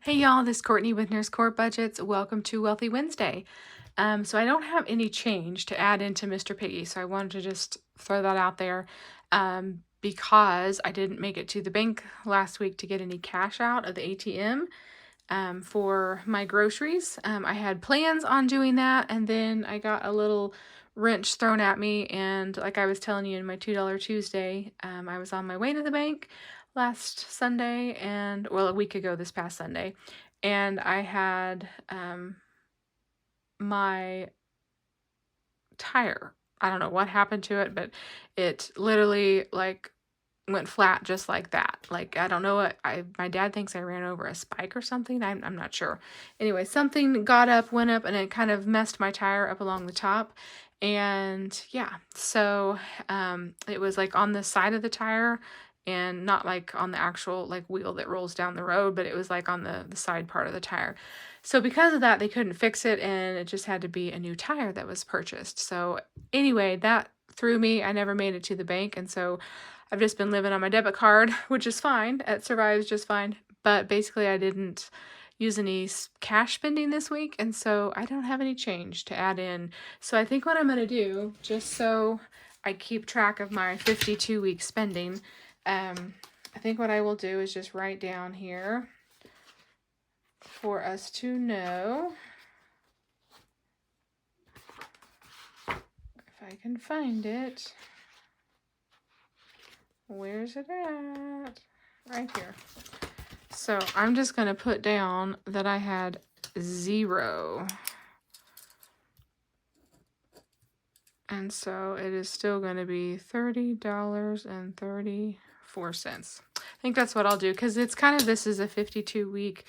Hey y'all, this is Courtney with Nurse Court Budgets. Welcome to Wealthy Wednesday. So I don't have any change to add into Mr. Piggy, so I wanted to just throw that out there because I didn't make it to the bank last week to get any cash out of the ATM for my groceries. I had plans on doing that, and then I got a little wrench thrown at me, and like I was telling you in my $2 Tuesday, I was on my way to the bank last Sunday, and well, a week ago this past Sunday, and I had my tire. I don't know what happened to it, but it literally like went flat just like that. Like, I don't know what my dad thinks I ran over a spike or something. I'm not sure. Anyway, something got up, went up, and it kind of messed my tire up along the top. And yeah, so it was like on the side of the tire and not like on the actual like wheel that rolls down the road, but it was like on the side part of the tire. So because of that, they couldn't fix it, and it just had to be a new tire that was purchased. So anyway, that threw me. I never made it to the bank, and so I've just been living on my debit card, which is fine. It survives just fine. But basically, I didn't use any cash spending this week, and so I don't have any change to add in. So I think what I'm going to do, just so I keep track of my 52-week spending, I think what I will do is just write down here for us to know. If I can find it. Where's it at? Right here. So I'm just going to put down that I had 0. And so it is still going to be $30.34. I think that's what I'll do, because it's kind of, this is a 52-week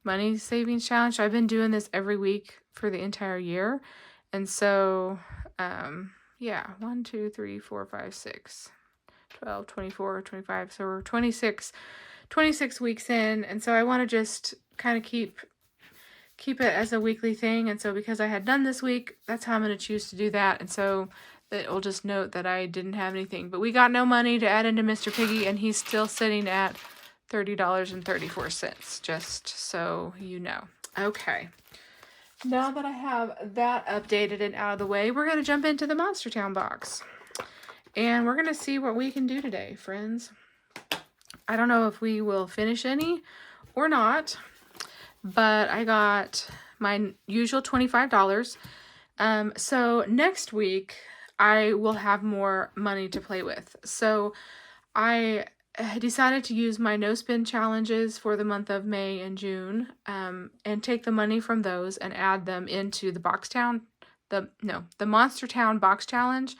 money savings challenge. So I've been doing this every week for the entire year. And so, yeah, 1, 2, 3, 4, 5, 6, 12, 24, 25. So we're 26 weeks in. And so I want to just kind of keep it as a weekly thing. And so because I had done this week, that's how I'm going to choose to do that. And so it will just note that I didn't have anything. But we got no money to add into Mr. Piggy, and he's still sitting at $30.34, just so you know. Okay. Now that I have that updated and out of the way, we're going to jump into the Monster Town box. And we're going to see what we can do today, friends. I don't know if we will finish any or not, but I got my usual $25. So next week, I will have more money to play with. So I decided to use my no spin challenges for the month of May and June, and take the money from those and add them into the the Monster Town box challenge.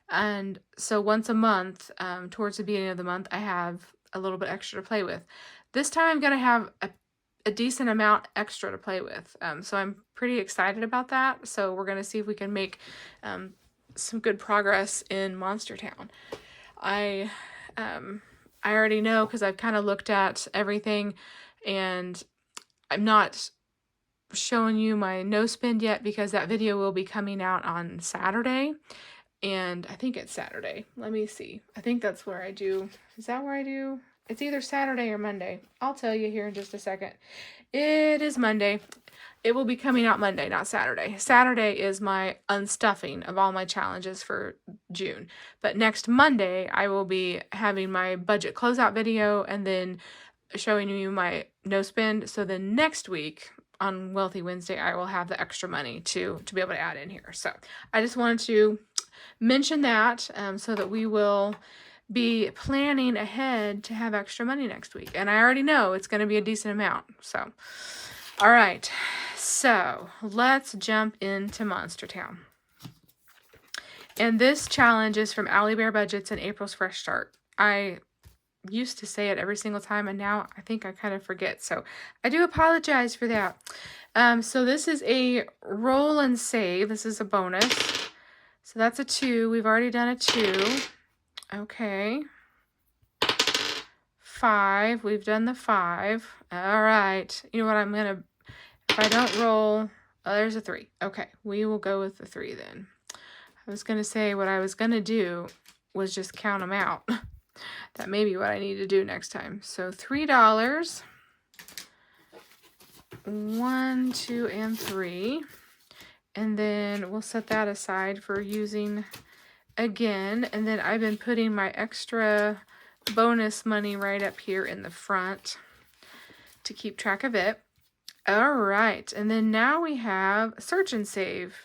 And so once a month, towards the beginning of the month, I have a little bit extra to play with. This time I'm going to have a decent amount extra to play with. So I'm pretty excited about that. So we're going to see if we can make some good progress in Monster Town. I already know, because I've kind of looked at everything, and I'm not showing you my no spend yet because that video will be coming out on Saturday. And I think it's Saturday. Let me see. I think that's where I do. Is that where I do? It's either Saturday or Monday. I'll tell you here in just a second. It is Monday. It will be coming out Monday, not Saturday. Saturday is my unstuffing of all my challenges for June. But next Monday, I will be having my budget closeout video and then showing you my no spend. So then next week on Wealthy Wednesday, I will have the extra money to be able to add in here. So I just wanted to mention that so that we will be planning ahead to have extra money next week. And I already know it's going to be a decent amount. So, all right. So let's jump into Monster Town. And this challenge is from Allie Bear Budgets and April's Fresh Start. I used to say it every single time, and now I think I kind of forget. So I do apologize for that. So this is a roll and save. This is a bonus. So that's a 2. We've already done a 2. Okay. 5. We've done the 5. All right. You know what? I'm going to, if I don't roll, oh, there's a 3. Okay. We will go with the 3 then. I was going to say what I was going to do was just count them out. That may be what I need to do next time. So $3. 1, 2, and 3. And then we'll set that aside for using again. And then I've been putting my extra bonus money right up here in the front to keep track of it. All right, and then now we have search and save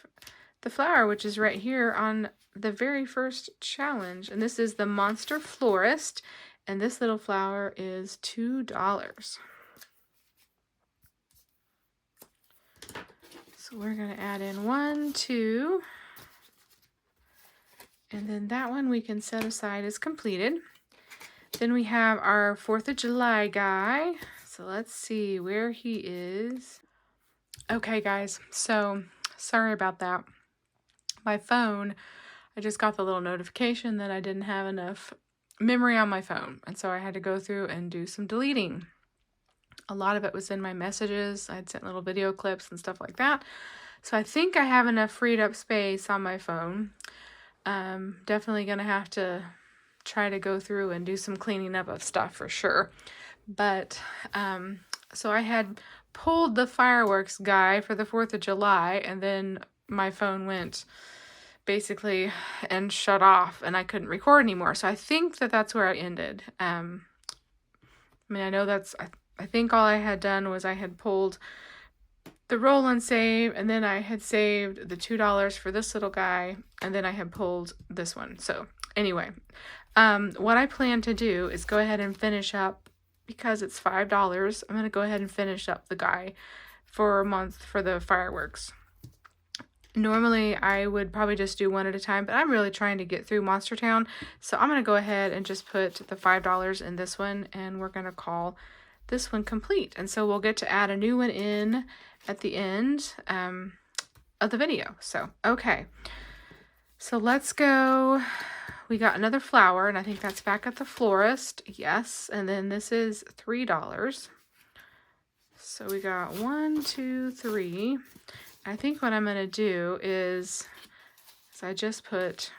the flower, which is right here on the very first challenge. And this is the Monster Florist, and this little flower is $2. So we're going to add in 1, 2, and then that one we can set aside as completed. Then we have our 4th of July guy. So let's see where he is. Okay, guys, so sorry about that. My phone, I just got the little notification that I didn't have enough memory on my phone, and so I had to go through and do some deleting. A lot of it was in my messages. I'd sent little video clips and stuff like that. So I think I have enough freed up space on my phone. Definitely going to have to try to go through and do some cleaning up of stuff for sure. But, so I had pulled the fireworks guy for the 4th of July, and then my phone went basically and shut off, and I couldn't record anymore. So I think that that's where I ended. I mean, I know that's, I think all I had done was I had pulled the roll and save, and then I had saved the $2 for this little guy, and then I had pulled this one. So anyway, what I plan to do is go ahead and finish up, because it's $5, I'm going to go ahead and finish up the guy for a month for the fireworks. Normally, I would probably just do one at a time, but I'm really trying to get through Monster Town, so I'm going to go ahead and just put the $5 in this one, and we're going to call this one complete. And so we'll get to add a new one in at the end of the video. So, okay. So let's go. We got another flower, and I think that's back at the florist. Yes, and then this is $3. So we got 1, 2, 3. I think what I'm going to do is I just put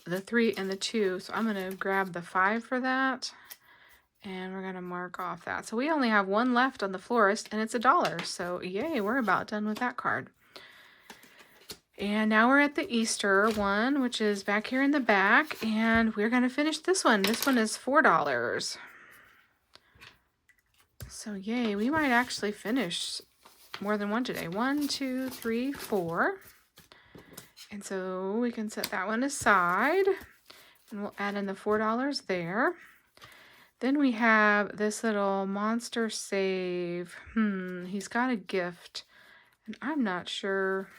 the 3 and the 2. So I'm going to grab the 5 for that, and we're going to mark off that. So we only have one left on the florist, and it's $1. So yay, we're about done with that card. And now we're at the Easter one, which is back here in the back, and we're going to finish this one. This one is $4. So yay, we might actually finish more than one today. 1, 2, 3, 4. And so we can set that one aside, and we'll add in the $4 there. Then we have this little monster save. He's got a gift, and I'm not sure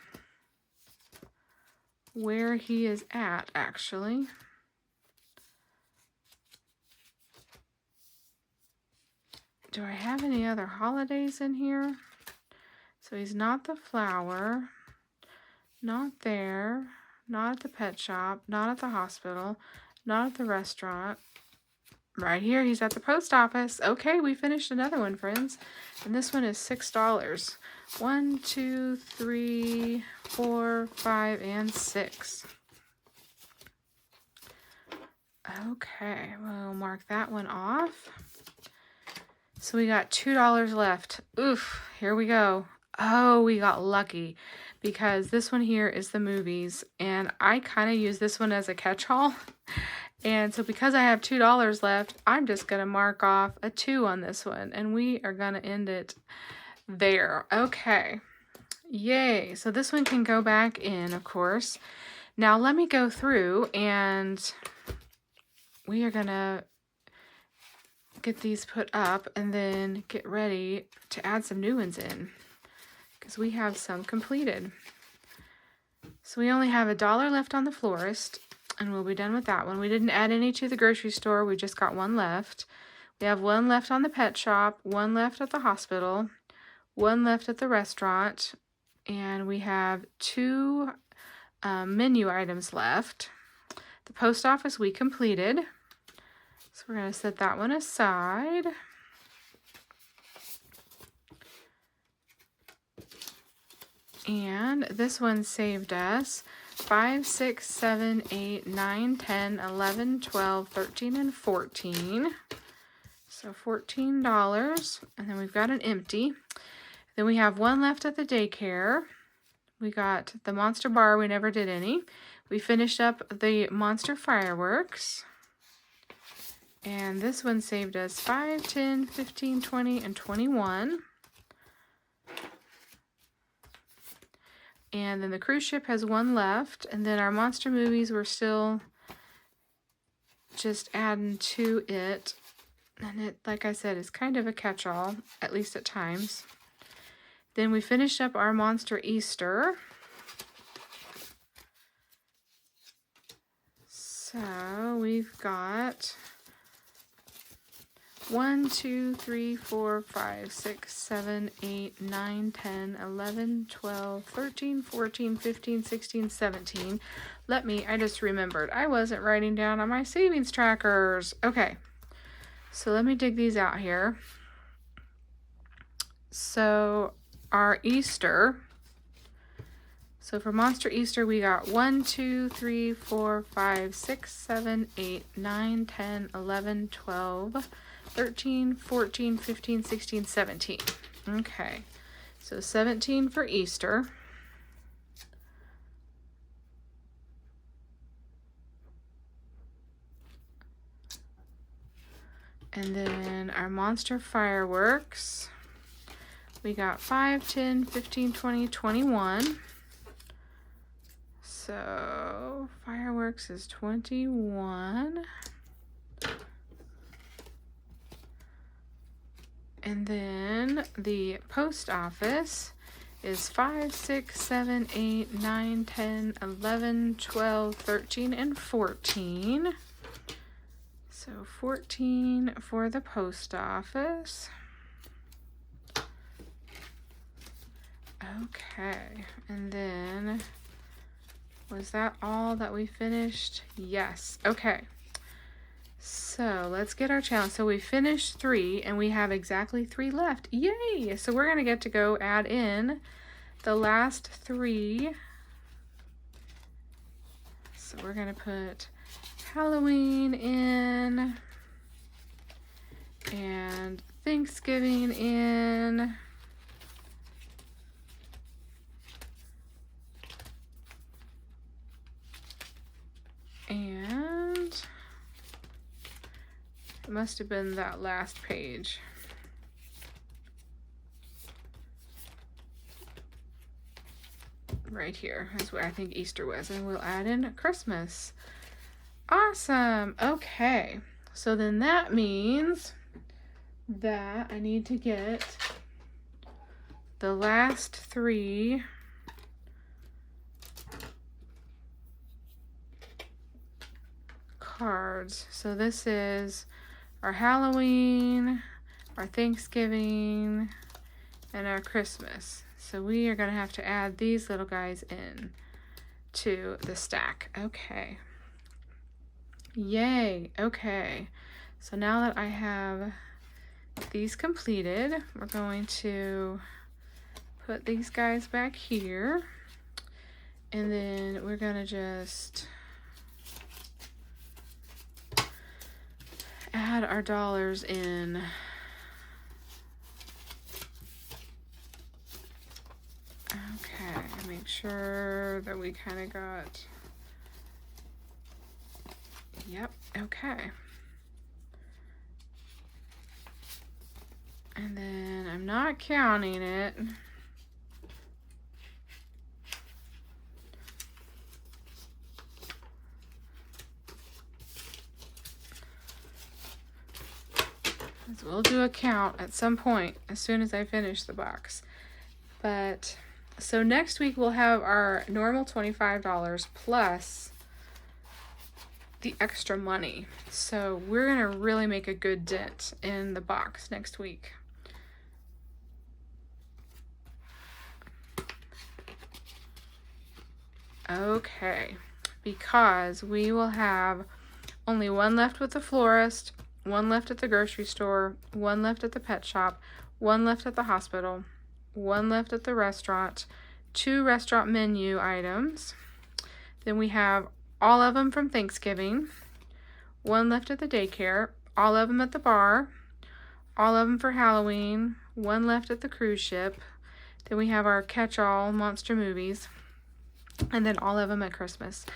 where he is at, actually. Do I have any other holidays in here? So he's not the flower, not there, not at the pet shop, not at the hospital, not at the restaurant. Right here, he's at the post office. Okay, we finished another one, friends. And this one is $6. 1, 2, 3, 4, 5, and 6. Okay, we'll mark that one off. So we got $2 left. Oof, here we go. Oh, we got lucky, because this one here is the movies, and I kind of use this one as a catch-all. And so because I have $2 left, I'm just going to mark off a 2 on this one, and we are going to end it there. Okay. Yay. So this one can go back in, of course. Now let me go through, and we are going to get these put up and then get ready to add some new ones in, because we have some completed. So we only have $1 left on the florist, and we'll be done with that one. We didn't add any to the grocery store. We just got one left. We have one left on the pet shop, one left at the hospital, one left at the restaurant, and we have 2 menu items left. The post office we completed, so we're going to set that one aside. And this one saved us 5, 6, 7, 8, 9, 10, 11, 12, 13, and 14. So So $14. And then we've got an empty. Then we have one left at the daycare. We got the Monster Bar. We never did any. We finished up the Monster Fireworks. And this one saved us 5, 10, 15, 20, and 21. And then the cruise ship has one left. And then our monster movies, we're still just adding to it. And it, like I said, is kind of a catch-all, at least at times. Then we finished up our Monster Easter. So we've got 1, 2, 3, 4, 5, 6, 7, 8, 9, 10, 11, 12, 13, 14, 15, 16, 17. I just remembered. I wasn't writing down on my savings trackers. Okay, so let me dig these out here. So our Easter. So for Monster Easter, we got 1, 2, 3, 4, 5, 6, 7, 8, 9, 10, 11, 12, 13, 14, 15, 16, 17. Okay, so 17 for Easter. And then our Monster Fireworks. We got 5, 10, 15, 20, 21. So fireworks is 21. And then the post office is 5, 6, 7, 8, 9, 10, 11, 12, 13, and 14. So 14 for the post office. Okay, and then was that all that we finished? Yes. Okay. So let's get our challenge. So we finished 3 and we have exactly 3 left. Yay! So we're going to get to go add in the last 3. So we're going to put Halloween in and Thanksgiving in. And it must have been that last page. Right here is where I think Easter was. And we'll add in Christmas. Awesome. Okay. So then that means that I need to get the last 3 cards. So this is our Halloween, our Thanksgiving, and our Christmas. So we are going to have to add these little guys in to the stack. Okay. Yay. Okay. So now that I have these completed, we're going to put these guys back here. And then we're going to just add our dollars in. Okay, make sure that we kind of got, yep, okay. And then I'm not counting it. So we'll do a count at some point as soon as I finish the box. But so next week we'll have our normal $25 plus the extra money. So we're gonna really make a good dent in the box next week. Okay, because we will have only one left with the florist, one left at the grocery store, one left at the pet shop, one left at the hospital, one left at the restaurant, 2 restaurant menu items. Then we have all of them from Thanksgiving, one left at the daycare, all of them at the bar, all of them for Halloween, one left at the cruise ship. Then we have our catch-all monster movies, and then all of them at Christmas.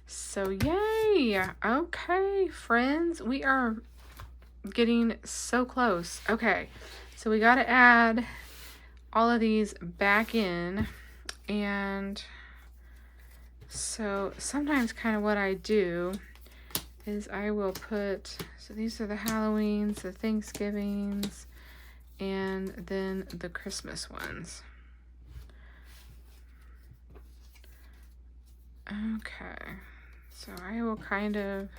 So yay! Okay, friends, we are getting so close. Okay, so we got to add all of these back in, and so sometimes kind of what I do is I will put, so these are the Halloweens, the Thanksgivings, and then the Christmas ones. Okay, so I will kind of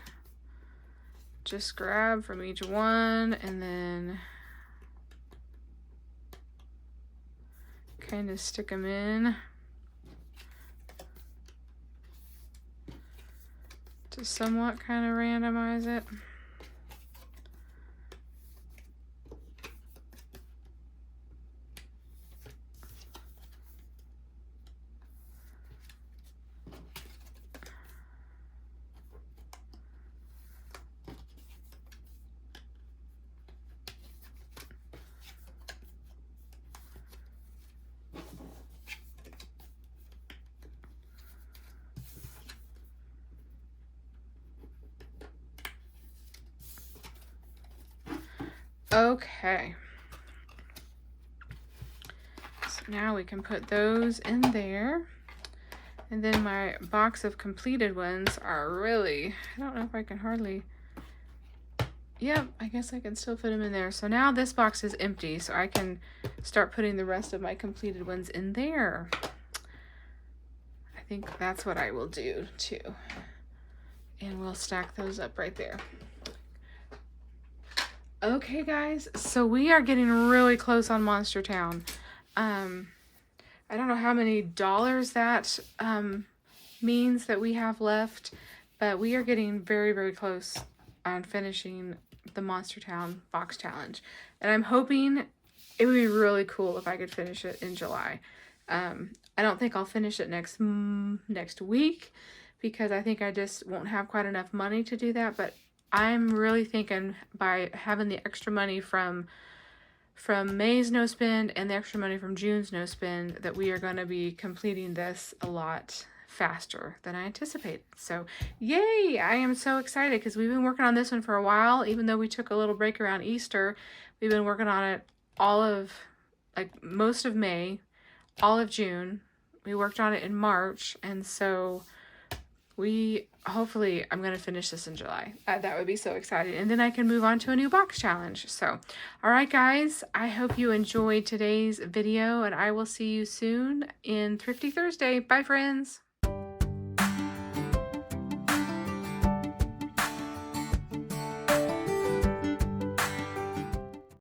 just grab from each one and then kind of stick them in to somewhat kind of randomize it. Okay, so now we can put those in there, and then my box of completed ones are really, I don't know if I can hardly, yep, I guess I can still fit them in there. So now this box is empty, so I can start putting the rest of my completed ones in there. I think that's what I will do too, and we'll stack those up right there. Okay, guys, so we are getting really close on Monster Town. I don't know how many dollars that means that we have left, but we are getting very, very close on finishing the Monster Town box challenge. And I'm hoping it would be really cool if I could finish it in July. I don't think I'll finish it next week, because I think I just won't have quite enough money to do that, but I'm really thinking by having the extra money from May's no spend and the extra money from June's no spend that we are going to be completing this a lot faster than I anticipated. So yay! I am so excited because we've been working on this one for a while. Even though we took a little break around Easter, we've been working on it all of, like, most of May, all of June. We worked on it in March, and so hopefully I'm going to finish this in July. That would be so exciting. And then I can move on to a new box challenge. So, all right, guys, I hope you enjoyed today's video, and I will see you soon in Thrifty Thursday. Bye, friends.